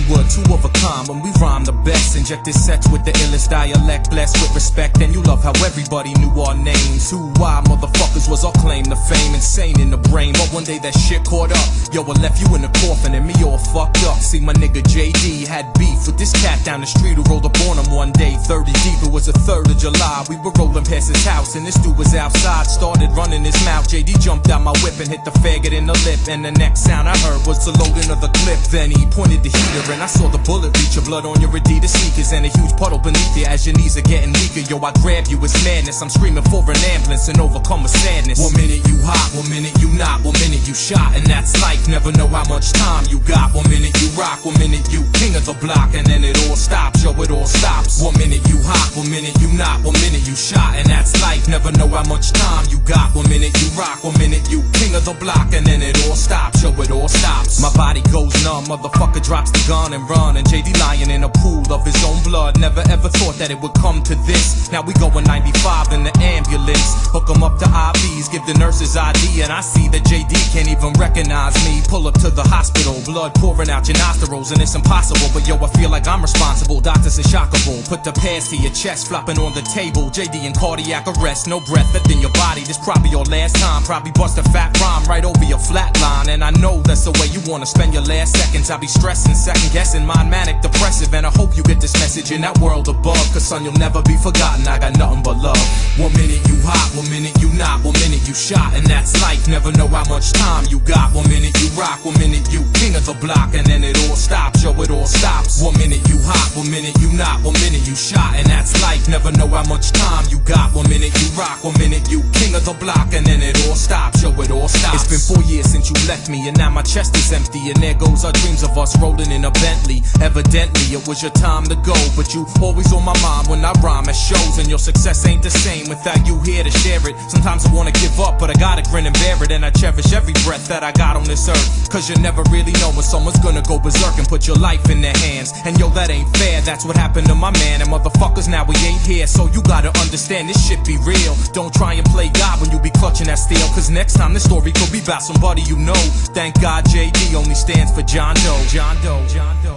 were two of a kind when we rhyme the best. Injected sets with the illest dialect, blessed with respect. And you love how everybody knew our names. Who, why, motherfuckers was our claim to fame. Insane in the brain, but one day that shit caught up. Yo, I left you in the coffin and me all fucked up. See, my nigga JD had beef with this cat down the street who rolled up on him one day. 30 deep, it was the 3rd of July. We were rolling past his house and this dude was outside. Started running his mouth. JD jumped out my whip and hit the faggot in the lip. And the next sound I heard was the loading of the clip. Then he pointed the heater and I saw the bullet reach your blood on your Adidas sneakers and a huge puddle beneath you as your knees are getting weaker. Yo, I grab you, it's madness. I'm screaming for an ambulance and overcome with sadness. 1 minute you hot, 1 minute you not, 1 minute you shot, and that's life. Never know how much time you got. 1 minute you rock, 1 minute you king of the block, and then it all stops. Yo, it all stops. 1 minute you hot, 1 minute you not, 1 minute you shot, and that's life. Never know how much time you got. 1 minute you rock, 1 minute you king of the block, and then it all stops. Yo, it all stops. My body goes numb, motherfucker drops the gun and run, and JD lying in a pool of his own blood. Never ever thought that it would come to this. Now we going 95 in the ambulance. Hook 'em up to IVs, give the nurses ID, and I see that JD can't even recognize me. Pull up to the hospital, blood pouring out your nostrils, and it's impossible, but yo, I feel like I'm responsible. Doctors say shockable. Put the pads to your chest, flopping on the table. JD in cardiac arrest, no breath left in your body. This probably your last time. Probably bust a fat rhyme right over your flat line, and I know that's the way you wanna spend your last seconds. I be stressing, second guessing, mind manic depressive, and I hope you get this message in that world above. Cause son, you'll never be forgotten. I got nothing but love. 1 minute you hot, 1 minute you not, 1 minute you shot, and that's life. Never know how much time you got. 1 minute you rock, 1 minute you king of the block, and then it all stops. Yo, it all stops. 1 minute you hot, 1 minute you not, 1 minute you shot, and that's life. Never know how much time you got. 1 minute you rock, 1 minute you king of the block, and then it all stops. Yo, it all stops. It's been 4 years since you left me, and now my chest is empty, and there goes our dreams of us rolling in a Bentley. Evidently it was your time to go, but you always on my mind when I rhyme at shows, and your success ain't the same without you here to share it. Sometimes I wanna give up, but I gotta grin and bear it, and I cherish every breath that I got on this earth. Cause you never really know when someone's gonna go berserk and put your life in their hands. And yo, that ain't fair, that's what happened to my man. And motherfuckers, now we ain't here, so you gotta understand this shit be real. Don't try and play God when you be clutching that steel, cause next time this story could be about somebody you know. Thank God JD only stands for John Doe. John Doe. John Doe.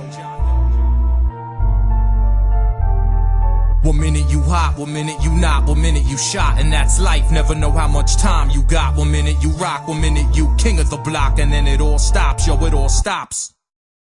1 minute you hot, 1 minute you not, 1 minute you shot, and that's life. Never know how much time you got. 1 minute you rock, 1 minute you king of the block, and then it all stops. Yo, it all stops.